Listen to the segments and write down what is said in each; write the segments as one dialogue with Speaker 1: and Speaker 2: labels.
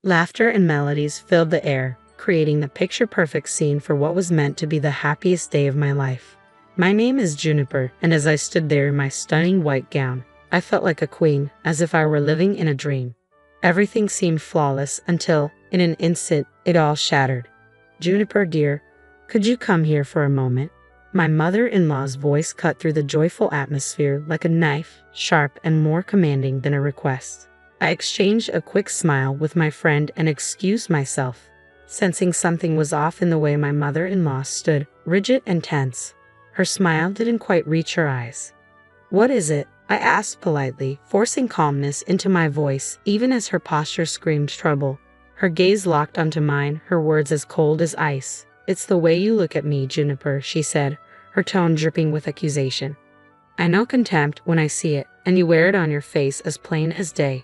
Speaker 1: Laughter and melodies filled the air, creating the picture-perfect scene for what was meant to be the happiest day of my life. My name is Juniper, and as I stood there in my stunning white gown, I felt like a queen, as if I were living in a dream. Everything seemed flawless until, in an instant, it all shattered. "Juniper, dear, could you come here for a moment?" My mother-in-law's voice cut through the joyful atmosphere like a knife, sharp and more commanding than a request. I exchanged a quick smile with my friend and excused myself, sensing something was off in the way my mother-in-law stood, rigid and tense. Her smile didn't quite reach her eyes. "What is it?" I asked politely, forcing calmness into my voice even as her posture screamed trouble. Her gaze locked onto mine, her words as cold as ice. "It's the way you look at me, Juniper," she said, her tone dripping with accusation. "I know contempt when I see it, and you wear it on your face as plain as day.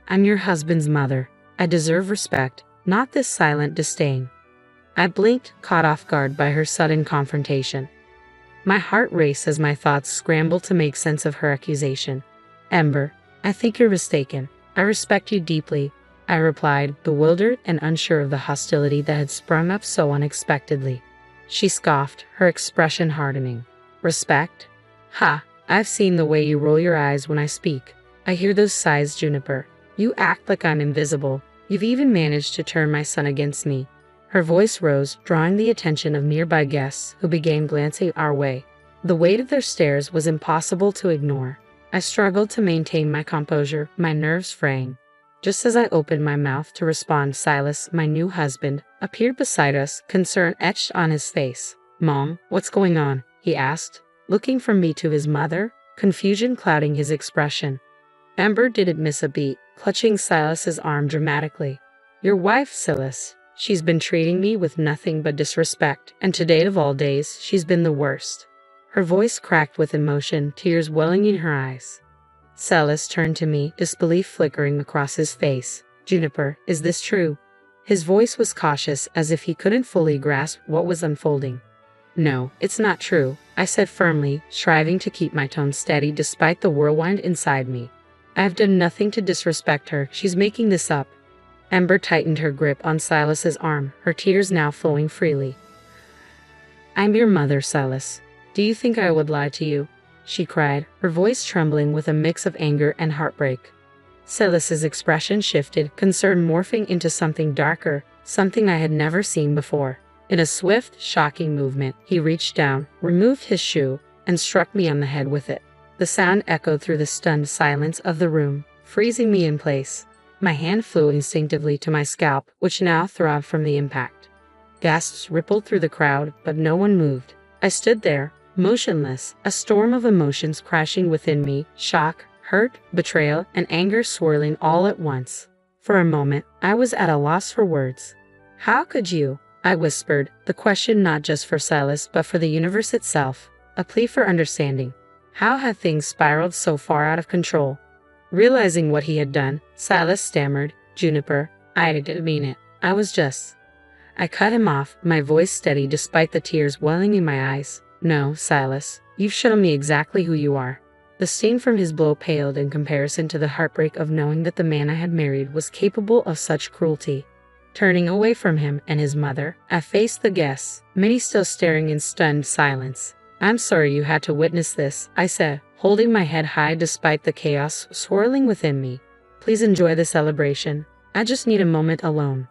Speaker 1: I'm your husband's mother. I deserve respect, not this silent disdain." I blinked, caught off guard by her sudden confrontation. My heart raced as my thoughts scrambled to make sense of her accusation. "Ember, I think you're mistaken. I respect you deeply," I replied, bewildered and unsure of the hostility that had sprung up so unexpectedly. She scoffed, her expression hardening. "Respect? Ha! I've seen the way you roll your eyes when I speak. I hear those sighs, Juniper. You act like I'm invisible. You've even managed to turn my son against me." Her voice rose, drawing the attention of nearby guests who began glancing our way. The weight of their stares was impossible to ignore. I struggled to maintain my composure, my nerves fraying. Just as I opened my mouth to respond, Silas, my new husband, appeared beside us, concern etched on his face. "Mom, what's going on?" he asked, looking from me to his mother, confusion clouding his expression. Ember didn't miss a beat, clutching Silas's arm dramatically. "Your wife, Silas. She's been treating me with nothing but disrespect, and today of all days, she's been the worst." Her voice cracked with emotion, tears welling in her eyes. Silas turned to me, disbelief flickering across his face. "Juniper, is this true?" His voice was cautious, as if he couldn't fully grasp what was unfolding. "No, it's not true," I said firmly, striving to keep my tone steady despite the whirlwind inside me. "I've done nothing to disrespect her. She's making this up." Ember tightened her grip on Silas's arm, her tears now flowing freely. "I'm your mother, Silas. Do you think I would lie to you?" she cried, her voice trembling with a mix of anger and heartbreak. Silas's expression shifted, concern morphing into something darker, something I had never seen before. In a swift, shocking movement, he reached down, removed his shoe, and struck me on the head with it. The sound echoed through the stunned silence of the room, freezing me in place. My hand flew instinctively to my scalp, which now throbbed from the impact. Gasps rippled through the crowd, but no one moved. I stood there, motionless, a storm of emotions crashing within me, shock, hurt, betrayal, and anger swirling all at once. For a moment, I was at a loss for words. "How could you?" I whispered, the question not just for Silas but for the universe itself, a plea for understanding. How had things spiraled so far out of control? Realizing what he had done, Silas stammered, "Juniper, I didn't mean it. I was just..." I cut him off, my voice steady despite the tears welling in my eyes. "No, Silas, you've shown me exactly who you are." The sting from his blow paled in comparison to the heartbreak of knowing that the man I had married was capable of such cruelty. Turning away from him and his mother, I faced the guests, many still staring in stunned silence. "I'm sorry you had to witness this," I said, holding my head high despite the chaos swirling within me. "Please enjoy the celebration. I just need a moment alone."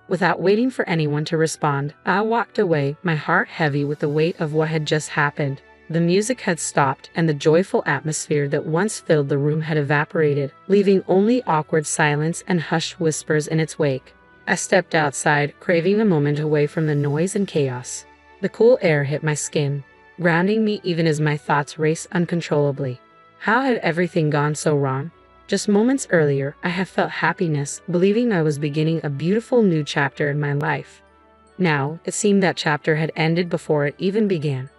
Speaker 1: Without waiting for anyone to respond, I walked away, my heart heavy with the weight of what had just happened. The music had stopped, and the joyful atmosphere that once filled the room had evaporated, leaving only awkward silence and hushed whispers in its wake. I stepped outside, craving a moment away from the noise and chaos. The cool air hit my skin, grounding me even as my thoughts raced uncontrollably. How had everything gone so wrong? Just moments earlier, I had felt happiness, believing I was beginning a beautiful new chapter in my life. Now, it seemed that chapter had ended before it even began.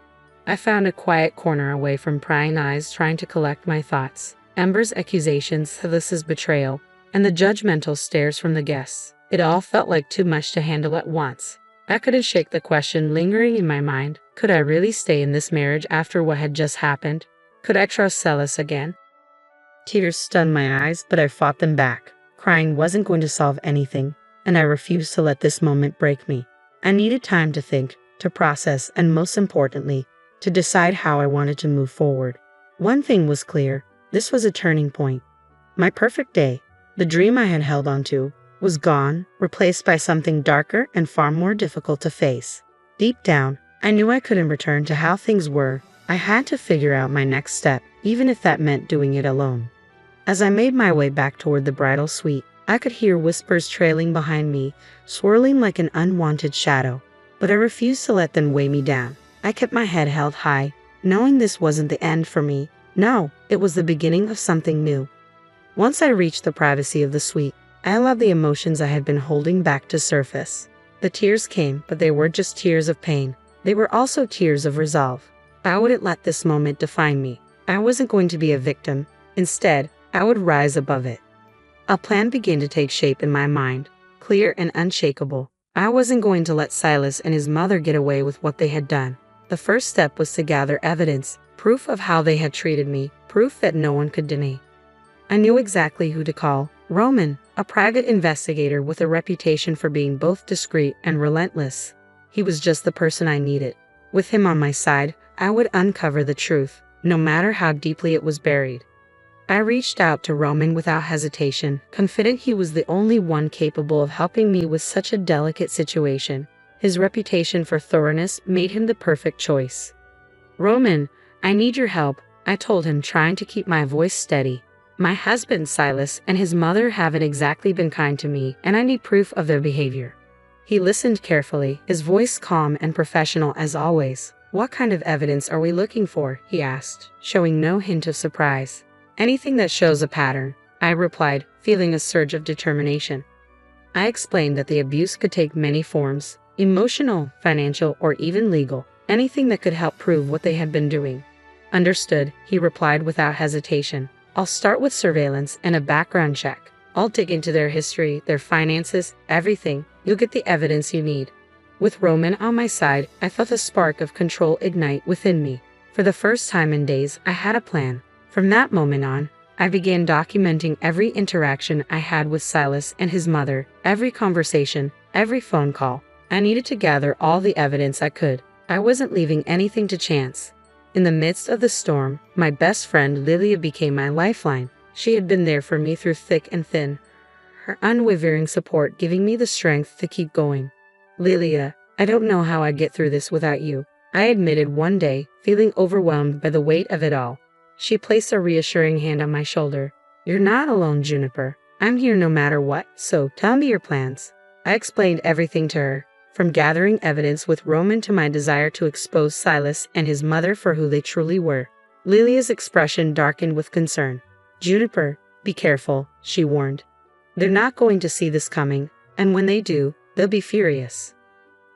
Speaker 1: I found a quiet corner away from prying eyes, trying to collect my thoughts. Ember's accusations, Silas's betrayal, and the judgmental stares from the guests. It all felt like too much to handle at once. I couldn't shake the question lingering in my mind. Could I really stay in this marriage after what had just happened? Could I trust Silas again? Tears stunned my eyes, but I fought them back. Crying wasn't going to solve anything, and I refused to let this moment break me. I needed time to think, to process, and most importantly, to decide how I wanted to move forward. One thing was clear: this was a turning point. My perfect day, the dream I had held onto, was gone, replaced by something darker and far more difficult to face. Deep down, I knew I couldn't return to how things were. I had to figure out my next step, even if that meant doing it alone. As I made my way back toward the bridal suite, I could hear whispers trailing behind me, swirling like an unwanted shadow. But I refused to let them weigh me down. I kept my head held high, knowing this wasn't the end for me. No, it was the beginning of something new. Once I reached the privacy of the suite, I allowed the emotions I had been holding back to surface. The tears came, but they weren't just tears of pain. They were also tears of resolve. I wouldn't let this moment define me. I wasn't going to be a victim. Instead, I would rise above it. A plan began to take shape in my mind, clear and unshakable. I wasn't going to let Silas and his mother get away with what they had done. The first step was to gather evidence, proof of how they had treated me, proof that no one could deny. I knew exactly who to call: Roman, a private investigator with a reputation for being both discreet and relentless. He was just the person I needed. With him on my side, I would uncover the truth, no matter how deeply it was buried. I reached out to Roman without hesitation, confident he was the only one capable of helping me with such a delicate situation. His reputation for thoroughness made him the perfect choice. "Roman, I need your help," I told him, trying to keep my voice steady. "My husband, Silas, and his mother haven't exactly been kind to me, and I need proof of their behavior." He listened carefully, his voice calm and professional as always. "What kind of evidence are we looking for?" he asked, showing no hint of surprise. "Anything that shows a pattern," I replied, feeling a surge of determination. I explained that the abuse could take many forms: emotional, financial, or even legal. Anything that could help prove what they had been doing. "Understood," he replied without hesitation. "I'll start with surveillance and a background check. I'll dig into their history, their finances, everything. You'll get the evidence you need." With Roman on my side, I felt a spark of control ignite within me. For the first time in days, I had a plan. From that moment on, I began documenting every interaction I had with Silas and his mother, every conversation, every phone call. I needed to gather all the evidence I could. I wasn't leaving anything to chance. In the midst of the storm, my best friend Lilia became my lifeline. She had been there for me through thick and thin, her unwavering support giving me the strength to keep going. "Lilia, I don't know how I'd get through this without you," I admitted one day, feeling overwhelmed by the weight of it all. She placed a reassuring hand on my shoulder. "You're not alone, Juniper. I'm here no matter what, so tell me your plans." I explained everything to her, from gathering evidence with Roman to my desire to expose Silas and his mother for who they truly were. Lilia's expression darkened with concern. "Juniper, be careful," she warned. "They're not going to see this coming, and when they do, they'll be furious."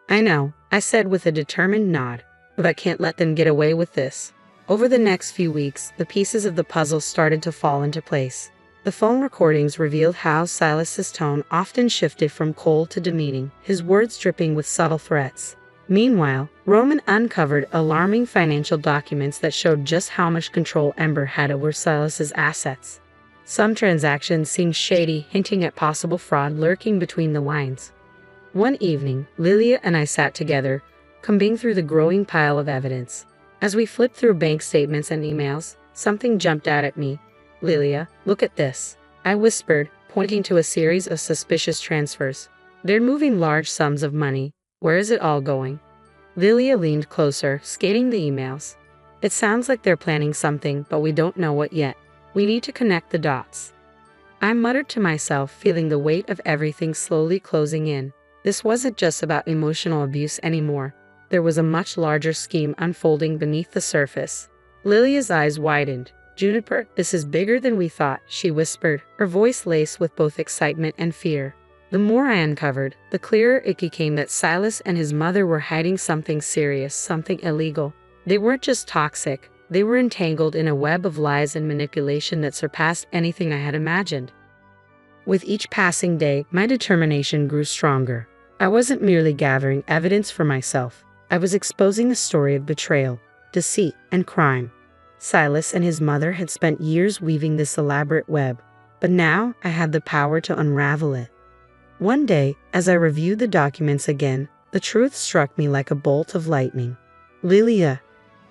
Speaker 1: "I know," I said with a determined nod, "but I can't let them get away with this." Over the next few weeks, the pieces of the puzzle started to fall into place. The phone recordings revealed how Silas's tone often shifted from cold to demeaning, his words dripping with subtle threats. Meanwhile, Roman uncovered alarming financial documents that showed just how much control Ember had over Silas's assets. Some transactions seemed shady, hinting at possible fraud lurking between the lines. One evening, Lilia and I sat together, combing through the growing pile of evidence. As we flipped through bank statements and emails, something jumped out at me. "Lilia, look at this," I whispered, pointing to a series of suspicious transfers. "They're moving large sums of money. Where is it all going?" Lilia leaned closer, scanning the emails. "It sounds like they're planning something, but we don't know what yet. We need to connect the dots." I muttered to myself, feeling the weight of everything slowly closing in. This wasn't just about emotional abuse anymore. There was a much larger scheme unfolding beneath the surface. Lilia's eyes widened. "Juniper, this is bigger than we thought," she whispered, her voice laced with both excitement and fear. The more I uncovered, the clearer it became that Silas and his mother were hiding something serious, something illegal. They weren't just toxic, they were entangled in a web of lies and manipulation that surpassed anything I had imagined. With each passing day, my determination grew stronger. I wasn't merely gathering evidence for myself. I was exposing a story of betrayal, deceit, and crime. Silas and his mother had spent years weaving this elaborate web. but now I had the power to unravel it. One day, as I reviewed the documents again, the truth struck me like a bolt of lightning. Lilia,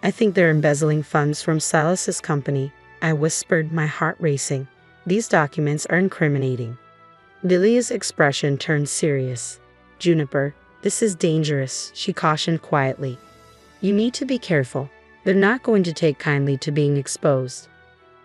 Speaker 1: I think they're embezzling funds from Silas's company, I whispered, my heart racing. These documents are incriminating. Lilia's expression turned serious. Juniper, this is dangerous, she cautioned quietly. You need to be careful. They're not going to take kindly to being exposed.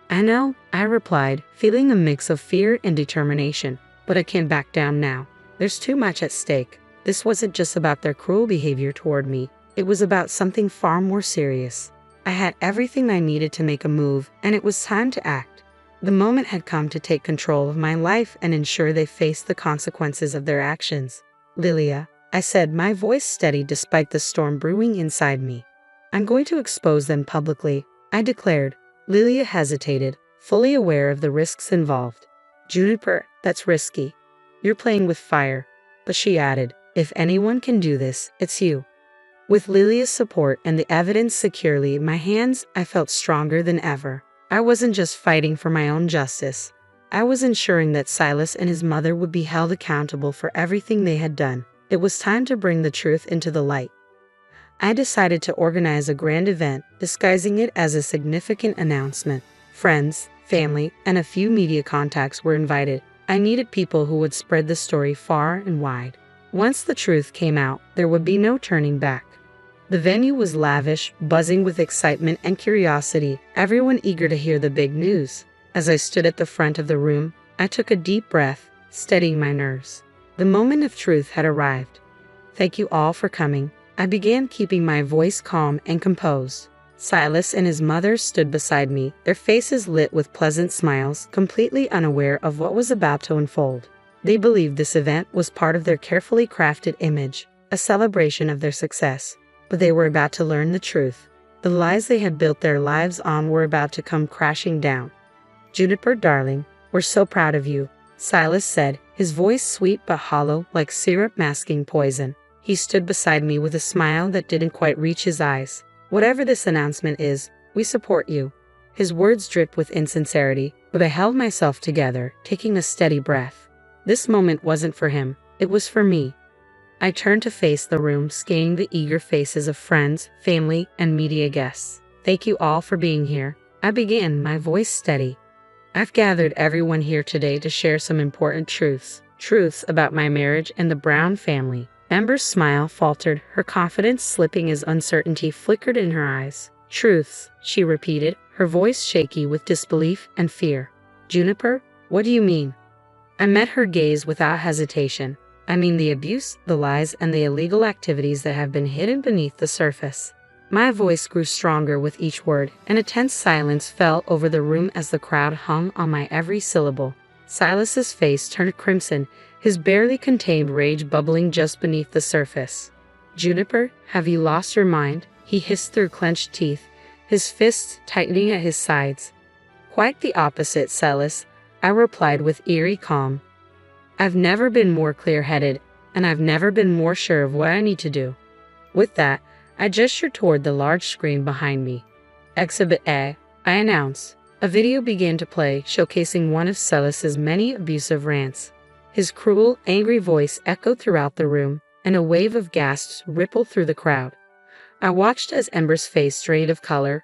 Speaker 1: I know, I replied, feeling a mix of fear and determination, but I can't back down now. There's too much at stake. This wasn't just about their cruel behavior toward me. It was about something far more serious. I had everything I needed to make a move, and it was time to act. The moment had come to take control of my life and ensure they faced the consequences of their actions. Lilia, I said, my voice steady despite the storm brewing inside me. I'm going to expose them publicly, I declared. Lilia hesitated, fully aware of the risks involved. Juniper, that's risky. You're playing with fire. But she added, if anyone can do this, it's you. With Lilia's support and the evidence securely in my hands, I felt stronger than ever. I wasn't just fighting for my own justice. I was ensuring that Silas and his mother would be held accountable for everything they had done. It was time to bring the truth into the light. I decided to organize a grand event, disguising it as a significant announcement. Friends, family, and a few media contacts were invited. I needed people who would spread the story far and wide. Once the truth came out, there would be no turning back. The venue was lavish, buzzing with excitement and curiosity, everyone eager to hear the big news. As I stood at the front of the room, I took a deep breath, steadying my nerves. The moment of truth had arrived. Thank you all for coming. I began, keeping my voice calm and composed. Silas and his mother stood beside me, their faces lit with pleasant smiles, completely unaware of what was about to unfold. They believed this event was part of their carefully crafted image, a celebration of their success. But they were about to learn the truth. The lies they had built their lives on were about to come crashing down. Juniper, darling, we're so proud of you, Silas said, his voice sweet but hollow like syrup masking poison. He stood beside me with a smile that didn't quite reach his eyes. Whatever this announcement is, we support you. His words dripped with insincerity, but I held myself together, taking a steady breath. This moment wasn't for him, it was for me. I turned to face the room, scanning the eager faces of friends, family, and media guests. Thank you all for being here, I began, my voice steady. I've gathered everyone here today to share some important truths about my marriage and the Brown family. Amber's smile faltered, her confidence slipping as uncertainty flickered in her eyes. Truths, she repeated, her voice shaky with disbelief and fear. Juniper, what do you mean? I met her gaze without hesitation. I mean the abuse, the lies, and the illegal activities that have been hidden beneath the surface. My voice grew stronger with each word, and a tense silence fell over the room as the crowd hung on my every syllable. Silas's face turned crimson, his barely contained rage bubbling just beneath the surface. Juniper, have you lost your mind? He hissed through clenched teeth, his fists tightening at his sides. Quite the opposite, Silas, I replied with eerie calm. I've never been more clear-headed, and I've never been more sure of what I need to do. With that, I gestured toward the large screen behind me. Exhibit A, I announced. A video began to play, showcasing one of Silas's many abusive rants. His cruel, angry voice echoed throughout the room, and a wave of gasps rippled through the crowd. I watched as Ember's face drained of color,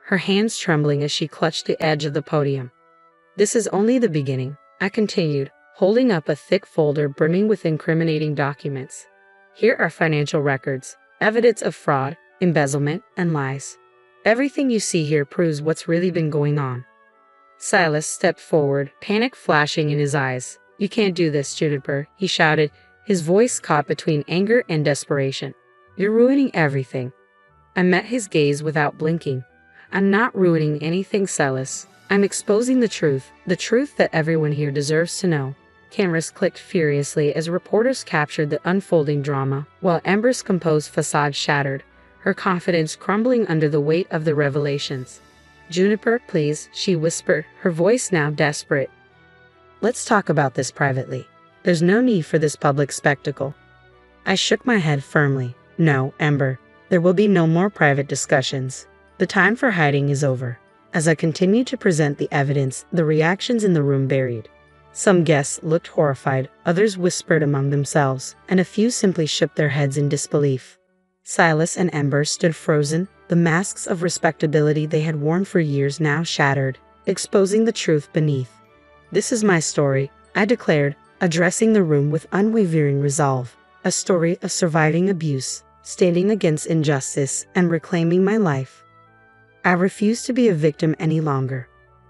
Speaker 1: her hands trembling as she clutched the edge of the podium. This is only the beginning, I continued, holding up a thick folder brimming with incriminating documents. Here are financial records, evidence of fraud, embezzlement, and lies. Everything you see here proves what's really been going on. Silas stepped forward, panic flashing in his eyes. You can't do this, Juniper, he shouted, his voice caught between anger and desperation. You're ruining everything. I met his gaze without blinking. I'm not ruining anything, Silas. I'm exposing the truth that everyone here deserves to know. Cameras clicked furiously as reporters captured the unfolding drama, while Ember's composed facade shattered, her confidence crumbling under the weight of the revelations. Juniper, please, she whispered, her voice now desperate. Let's talk about this privately. There's no need for this public spectacle. I shook my head firmly. No, Ember, there will be no more private discussions. The time for hiding is over. As I continued to present the evidence, the reactions in the room varied. Some guests looked horrified, others whispered among themselves, and a few simply shook their heads in disbelief. Silas and Ember stood frozen, the masks of respectability they had worn for years now shattered, exposing the truth beneath. "This is my story," I declared, addressing the room with unwavering resolve. "A story of surviving abuse, standing against injustice, and reclaiming my life. I refuse to be a victim any longer."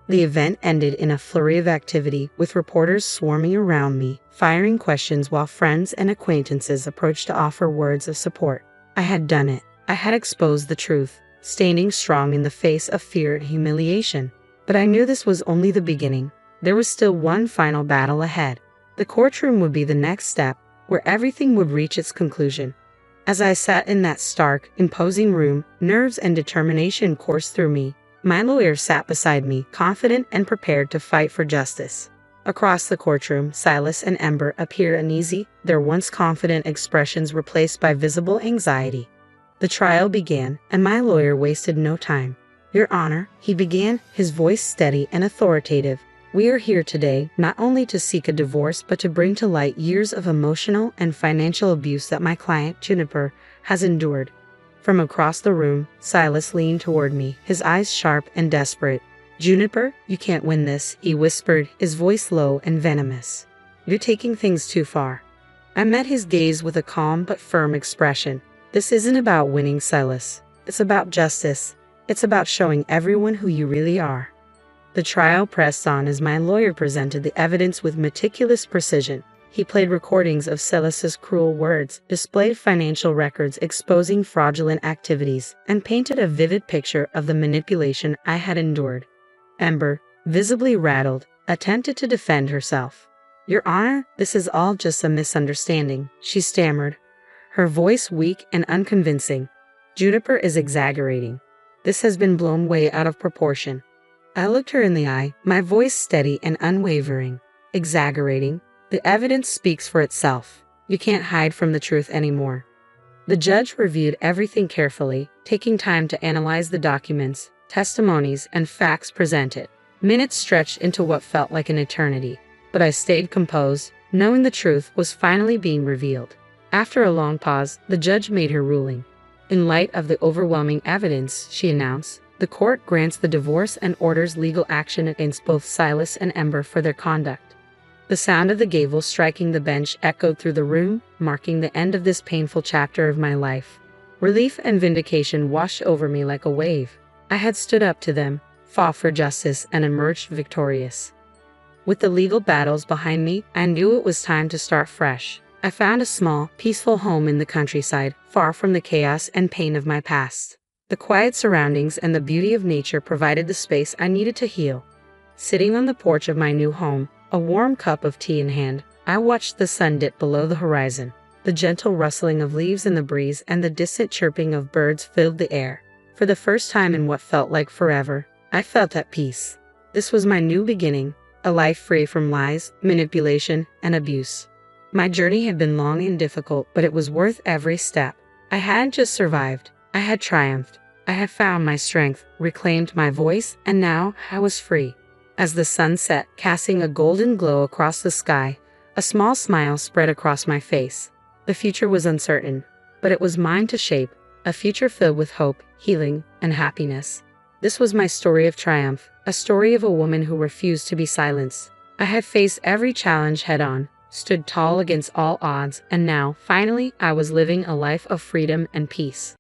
Speaker 1: The event ended in a flurry of activity, with reporters swarming around me, firing questions while friends and acquaintances approached to offer words of support. I had done it. I had exposed the truth, standing strong in the face of fear and humiliation. But I knew this was only the beginning. There was still one final battle ahead. The courtroom would be the next step, where everything would reach its conclusion. As I sat in that stark, imposing room, nerves and determination coursed through me. My lawyer sat beside me, confident and prepared to fight for justice. Across the courtroom, Silas and Ember appeared uneasy, their once confident expressions replaced by visible anxiety. The trial began, and my lawyer wasted no time. "Your Honor," he began, his voice steady and authoritative, "we are here today not only to seek a divorce but to bring to light years of emotional and financial abuse that my client, Juniper, has endured." From across the room, Silas leaned toward me, his eyes sharp and desperate. "Juniper, you can't win this," he whispered, his voice low and venomous. "You're taking things too far." I met his gaze with a calm but firm expression. "This isn't about winning, Silas. It's about justice. It's about showing everyone who you really are." The trial pressed on as my lawyer presented the evidence with meticulous precision. He played recordings of Silas's cruel words, displayed financial records exposing fraudulent activities, and painted a vivid picture of the manipulation I had endured. Ember, visibly rattled, attempted to defend herself. "Your Honor, this is all just a misunderstanding," she stammered, her voice weak and unconvincing. "Juniper is exaggerating. This has been blown way out of proportion." I looked her in the eye, my voice steady and unwavering. "Exaggerating? The evidence speaks for itself. You can't hide from the truth anymore." The judge reviewed everything carefully, taking time to analyze the documents, testimonies, and facts presented. Minutes stretched into what felt like an eternity, but I stayed composed, knowing the truth was finally being revealed. After a long pause, the judge made her ruling. "In light of the overwhelming evidence," she announced, "the court grants the divorce and orders legal action against both Silas and Ember for their conduct." The sound of the gavel striking the bench echoed through the room, marking the end of this painful chapter of my life. Relief and vindication washed over me like a wave. I had stood up to them, fought for justice, and emerged victorious. With the legal battles behind me, I knew it was time to start fresh. I found a small, peaceful home in the countryside, far from the chaos and pain of my past. The quiet surroundings and the beauty of nature provided the space I needed to heal. Sitting on the porch of my new home, a warm cup of tea in hand, I watched the sun dip below the horizon. The gentle rustling of leaves in the breeze and the distant chirping of birds filled the air. For the first time in what felt like forever, I felt at peace. This was my new beginning, a life free from lies, manipulation, and abuse. My journey had been long and difficult, but it was worth every step. I hadn't just survived, I had triumphed. I had found my strength, reclaimed my voice, and now I was free. As the sun set, casting a golden glow across the sky, a small smile spread across my face. The future was uncertain, but it was mine to shape, a future filled with hope, healing, and happiness. This was my story of triumph, a story of a woman who refused to be silenced. I had faced every challenge head-on, stood tall against all odds, and now, finally, I was living a life of freedom and peace.